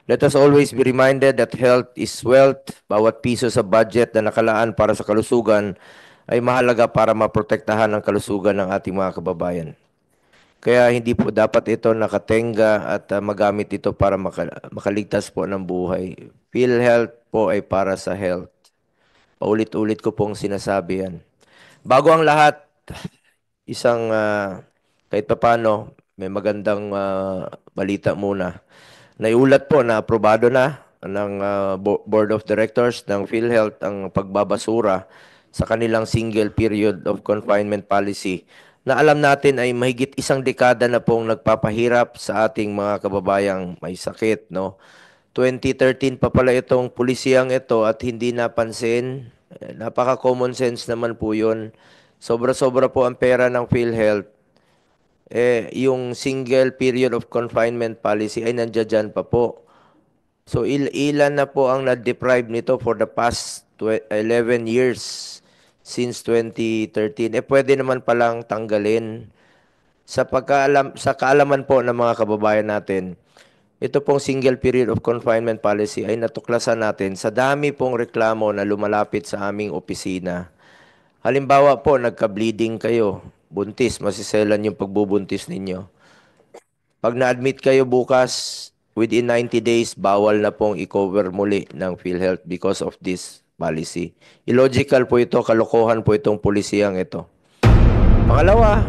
Let us always be reminded that health is wealth. Bawat piso sa budget na nakalaan para sa kalusugan ay mahalaga para maprotektahan ang kalusugan ng ating mga kababayan. Kaya hindi po dapat ito nakatenga at magamit ito para makaligtas po ng buhay. PhilHealth po ay para sa health. Paulit-ulit ko pong sinasabi yan. Bago ang lahat, isang kahit papano, may magandang balita muna. Naiulat po na aprobado na ng Board of Directors ng PhilHealth ang pagbabasura sa kanilang single period of confinement policy na alam natin ay mahigit isang dekada na pong nagpapahirap sa ating mga kababayang may sakit, no? 2013 pa pala itong pulisiyang ito at hindi napansin. Napaka-common sense naman po yun. Sobra-sobra po ang pera ng PhilHealth. Yung single period of confinement policy ay nandiyan dyan pa po. So ilan na po ang na-deprive nito for the past 11 years since 2013. Pwede naman palang tanggalin. Sa kaalaman po ng mga kababayan natin, ito pong single period of confinement policy ay natuklasan natin sa dami pong reklamo na lumalapit sa aming opisina. Halimbawa po, nagka-bleeding kayo, buntis, masiselan yung pagbubuntis ninyo. Pag na-admit kayo bukas, within 90 days, bawal na pong i-cover muli ng PhilHealth because of this policy. Illogical po ito, kalokohan po itong pulisiyang ito. Pangalawa,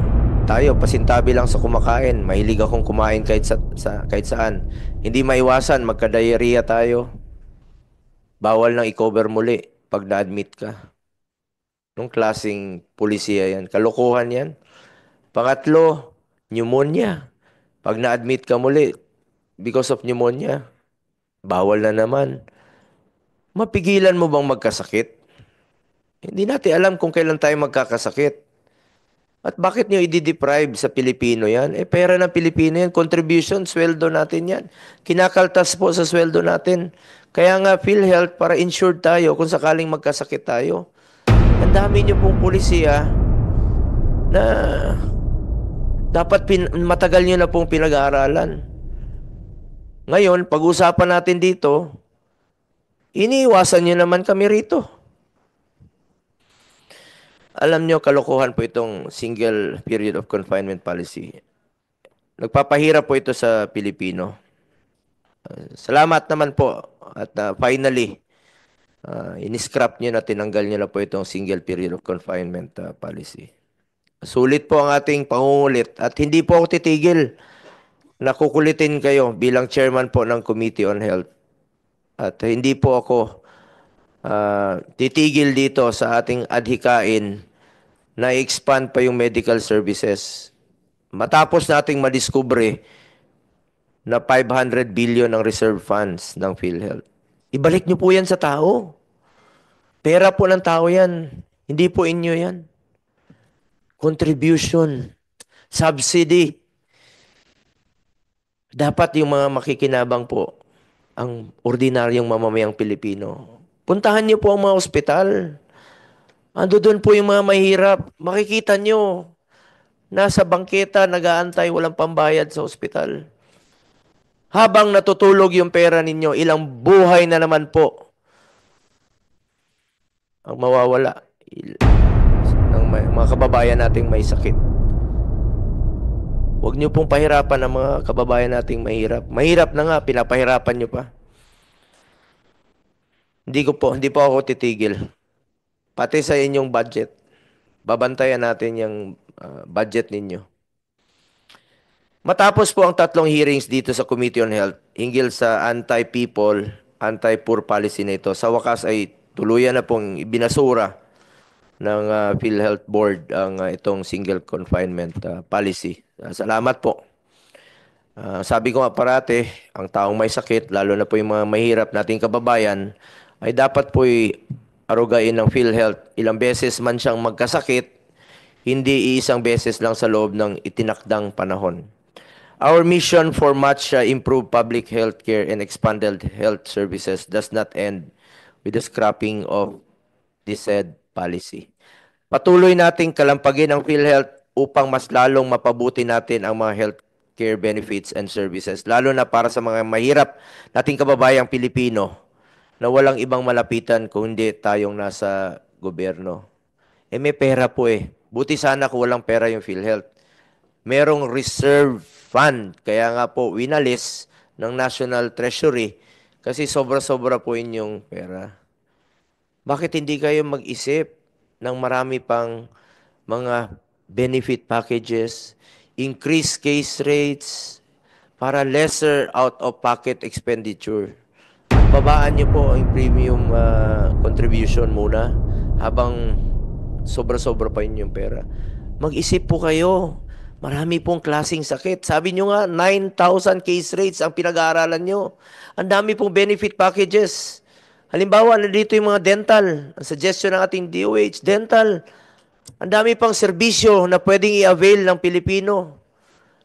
tayo pasintabi lang sa kumakain. Mahilig akong kumain kahit saan. Hindi maiwasan magka-diarrhea tayo. Bawal nang i-cover muli pag na-admit ka. Nung klaseng pulisiya yan. Kalokohan yan. Pangatlo, pneumonia. Pag na-admit ka muli because of pneumonia, bawal na naman. Mapigilan mo bang magkasakit? Hindi natin alam kung kailan tayo magkakasakit. At bakit nyo i-deprive sa Pilipino yan? Pera ng Pilipino yan. Contribution, sweldo natin yan. Kinakaltas po sa sweldo natin. Kaya nga, PhilHealth, para insured tayo kung sakaling magkasakit tayo. Ang dami nyo pong pulisiya na dapat matagal nyo na pong pinag-aaralan. Ngayon, pag-usapan natin dito, iniiwasan nyo naman kami rito. Alam nyo, kalokohan po itong single period of confinement policy. Nagpapahirap po ito sa Pilipino. Salamat naman po. At finally, in-scrap nyo na tinanggal nyo na po itong single period of confinement policy. Sulit po ang ating pangungulit at hindi po ako titigil. Nakukulitin kayo bilang chairman po ng Committee on Health. At hindi po ako titigil dito sa ating adhikain na i-expand pa yung medical services. Matapos nating madiskubre na 500 billion ang reserve funds ng PhilHealth. Ibalik nyo po yan sa tao. Pera po ng tao yan. Hindi po inyo yan. Contribution, subsidy. Dapat yung mga makikinabang po, ang ordinaryong mamamayang Pilipino. Puntahan niyo po ang mga ospital. Ando doon po yung mga mahirap. Makikita nyo, nasa bangketa, nag-aantay, walang pambayad sa ospital. Habang natutulog yung pera ninyo, ilang buhay na naman po ang mawawala ng mga kababayan nating may sakit. Huwag niyo pong pahirapan ang mga kababayan nating mahirap. Mahirap na nga, pinapahirapan niyo pa. Hindi po ako titigil. Pati sa inyong budget. Babantayan natin yung budget ninyo. Matapos po ang tatlong hearings dito sa Committee on Health hinggil sa anti-people, anti-poor policy na ito, sa wakas ay tuluyan na pong binasura ng PhilHealth Board ang itong single confinement policy. Salamat po. Sabi ko nga parate, ang taong may sakit, lalo na po yung mga mahirap nating kababayan, ay dapat po arugain ng PhilHealth. Ilang beses man siyang magkasakit, hindi iisang beses lang sa loob ng itinakdang panahon. Our mission for much improved public health care and expanded health services does not end with the scrapping of this said policy. Patuloy nating kalampagin ang PhilHealth upang mas lalong mapabuti natin ang mga health care benefits and services, lalo na para sa mga mahirap nating kababayang Pilipino na walang ibang malapitan kung hindi tayong nasa gobyerno. Eh may pera po eh. Buti sana kung walang pera yung PhilHealth. Merong reserve fund. Kaya nga po, winalis ng National Treasury kasi sobra-sobra po yung pera. Bakit hindi kayo mag-isip ng marami pang mga benefit packages, increase case rates, para lesser out-of-pocket expenditure? Babaan niyo po ang premium contribution muna habang sobra-sobra pa yun yung pera. Mag-isip po kayo. Marami pong klaseng sakit. Sabi nyo nga, 9,000 case rates ang pinag-aaralan nyo. Ang dami pong benefit packages. Halimbawa, nandito yung mga dental. Ang suggestion ng ating DOH, dental. Ang dami pang serbisyo na pwedeng i-avail ng Pilipino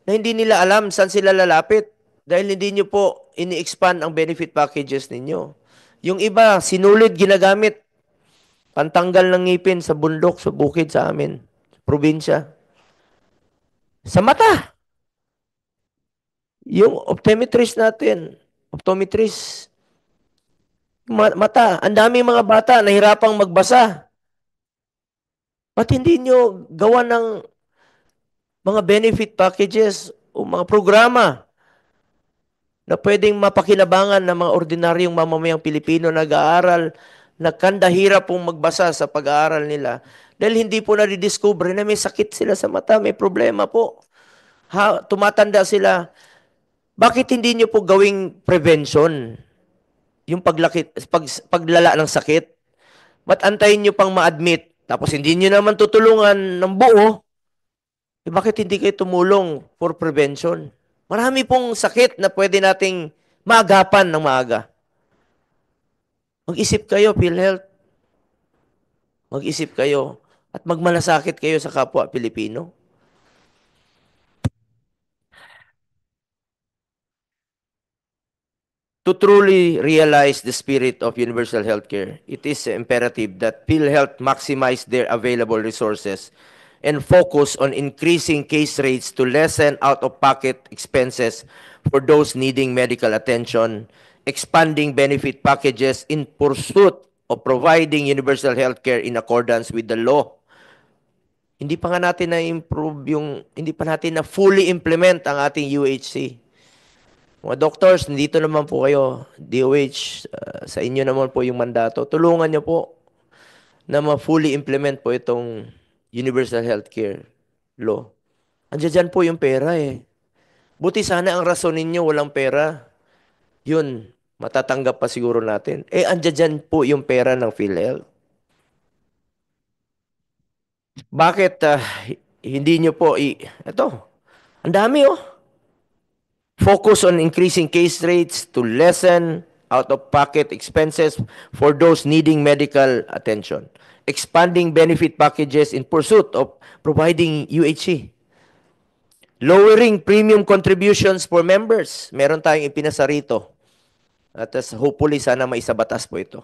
na hindi nila alam saan sila lalapit dahil hindi nyo po ini-expand ang benefit packages ninyo. Yung iba, sinulid ginagamit. Pantanggal ng ngipin sa bundok, sa bukid sa amin, sa probinsya. Sa mata. Yung optometrist natin, optometrist, mata. Ang daming mga bata nahirapang magbasa. Ba't hindi nyo gawa ng mga benefit packages o mga programa na pwedeng mapakinabangan ng mga ordinaryong mamamayang Pilipino nag-aaral na kandahirap pong magbasa sa pag-aaral nila dahil hindi po nadidiscover na may sakit sila sa mata, may problema po. Tumatanda sila. Bakit hindi nyo po gawing prevention yung paglala ng sakit? Ba't antayin nyo pang ma-admit? Tapos hindi nyo naman tutulungan ng buo. Bakit hindi kayo tumulong for prevention? Marami pong sakit na pwede nating maagapan ng maaga. Mag-isip kayo, PhilHealth. Mag-isip kayo at magmalasakit kayo sa kapwa Pilipino. To truly realize the spirit of universal healthcare, it is imperative that PhilHealth maximize their available resources and focus on increasing case rates to lessen out-of-pocket expenses for those needing medical attention, expanding benefit packages in pursuit of providing universal healthcare in accordance with the law. Hindi pa nga natin na-improve hindi pa natin na fully implement ang ating UHC. Mga doctors, nandito naman po kayo, DOH, sa inyo naman po yung mandato. Tulungan niyo po na ma-fully implement po itong universal healthcare law. Andiyan dyan po yung pera eh. Buti sana ang rason ninyo walang pera. Yun, matatanggap pa siguro natin. Eh, andiyan dyan po yung pera ng PhilHealth. Bakit hindi nyo po ito, ang dami oh. Focus on increasing case rates to lessen out-of-pocket expenses for those needing medical attention. Expanding benefit packages in pursuit of providing UHC. Lowering premium contributions for members. Meron tayong ipinasa rito. At hopefully sana maisabatas po ito.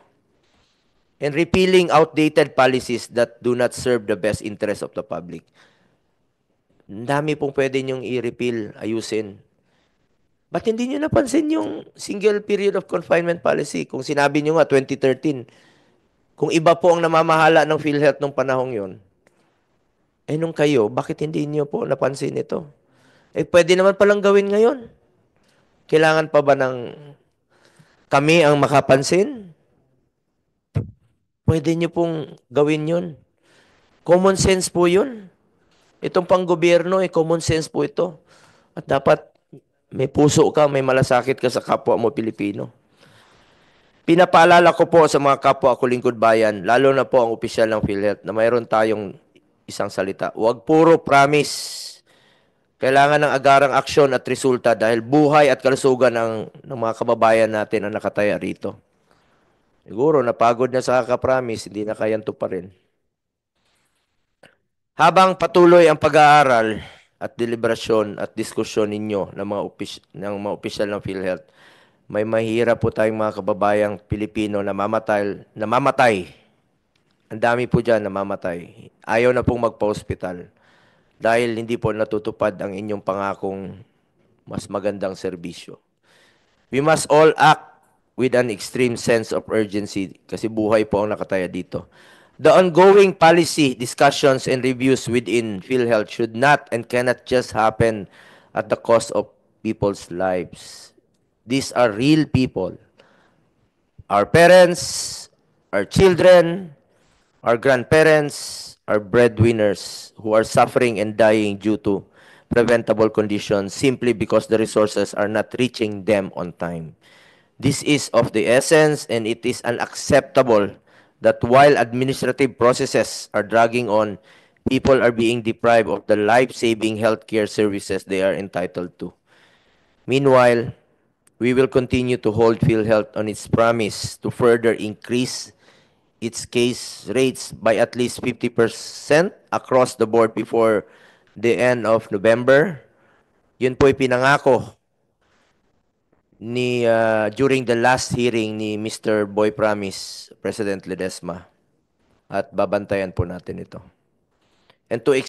And repealing outdated policies that do not serve the best interest of the public. Ang dami pong pwede nyong i-repeal, ayusin. Ba't hindi nyo napansin yung single period of confinement policy? Kung sinabi nyo nga 2013, kung iba po ang namamahala ng PhilHealth nung panahong yon, eh nung kayo, bakit hindi nyo po napansin ito? Eh pwede naman palang gawin ngayon. Kailangan pa ba ng kami ang makapansin? Pwede nyo pong gawin yun. Common sense po yun. Itong panggobyerno, common sense po ito. At dapat may puso ka, may malasakit ka sa kapwa mo Pilipino. Pinapaalala ko po sa mga kapwa ko lingkod bayan, lalo na po ang opisyal ng PhilHealth, na mayroon tayong isang salita. Huwag puro promise. Kailangan ng agarang aksyon at resulta dahil buhay at kalusugan ng mga kababayan natin ang nakataya rito. Siguro, napagod na sa kakapromise, hindi na kayang tuparin. Habang patuloy ang pag-aaral at deliberasyon at diskusyon ninyo ng mga opisyal ng PhilHealth, may mahirap po tayong mga kababayang Pilipino na namamatay. Ang dami po dyan namamatay. Ayaw na pong magpa-hospital dahil hindi po natutupad ang inyong pangakong mas magandang serbisyo. We must all act with an extreme sense of urgency kasi buhay po ang nakataya dito. The ongoing policy discussions and reviews within PhilHealth should not and cannot just happen at the cost of people's lives. These are real people. Our parents, our children, our grandparents, our breadwinners who are suffering and dying due to preventable conditions simply because the resources are not reaching them on time. This is of the essence, and it is unacceptable that while administrative processes are dragging on, people are being deprived of the life-saving healthcare services they are entitled to. Meanwhile, we will continue to hold PhilHealth on its promise to further increase its case rates by at least 50% across the board before the end of November. Yun po'y pinangako during the last hearing ni Mr. Boy Promise, President Ledesma. At babantayan po natin ito. And to